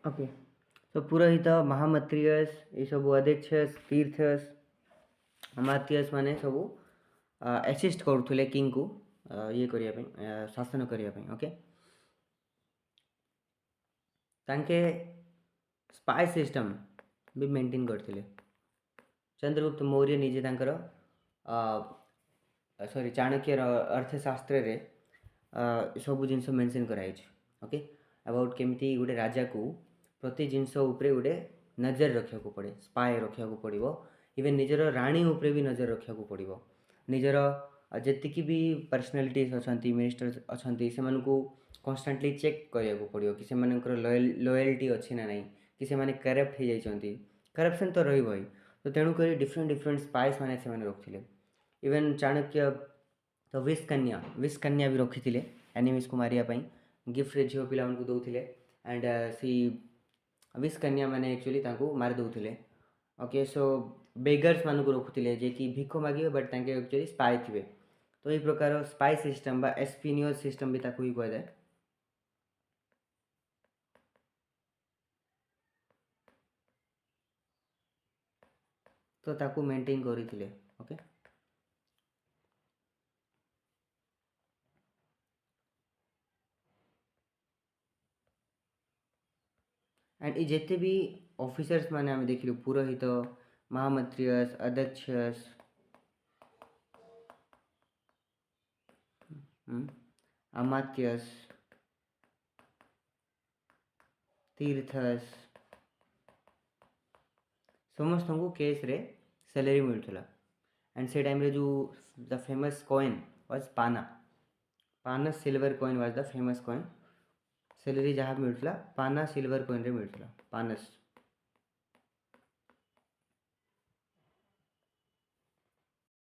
Okay. तो पुरोहित महामत्रियस ये सब अध्यक्षस तीर्थस अमात्यस माने सब असिस्ट करुले किंग को ये करने शासन करने। ओके। तांके स्पाई सिस्टम भी मेंटेन करते। चंद्रगुप्त मौर्य निजे तांकर सॉरी चाणक्यर अर्थशास्त्र रे सब जिनस मेंशन कराई। ओके। अबाउट केमती गोटे राजा को प्रति जिनस उपरे गोटे नजर रखा पड़े, स्पाए रखा पड़ो। इवेन निजर राणी उपरे भी नजर रखा पड़ो। निजर जी भी पर्सनालीटीज अच्छा मिनिस्टर्स अच्छा से कन्स्टाटली चेक करा पड़ो कि लॉयल्टी अच्छी ना नहीं कि से करप्ट हो जाती। करप्शन तो रही तो तेणुक डिफरेंट डिफरेंट स्पाइस मैंने से रखुले। इवेन चाणक्य तो विष कन्या भी रखी थे एनिमीज को मारियापाई गिफ्ट रे झील पिला दौले। एंड सी विष कन्या मैंने एक्चुअली मारी दौले। ओके। सो बेगर्स मान को रखुले जे कि भिख मागे बट एक्चुअली स्पाई थे। तो ये प्रकार स्पाई सिस्टम बा एस्पिनियस सिस्टम भी ताकू ही कहुए। तो ताकू मेंटेन करते। ओके। एंड ये जिते भी ऑफिसर्स माने आम देखिलु पुरोहित महामंत्रियस अध्यक्षस अमात्यस तीर्थस समस्त को केस रे सैलरी मिलूला। एंड से टाइम रे जो द फेमस कॉइन वाज पाना पानस silver coin was the famous coin. Salary जहाँ मिलूला पाना सिल्वर कॉइन रे मिलूला पानस।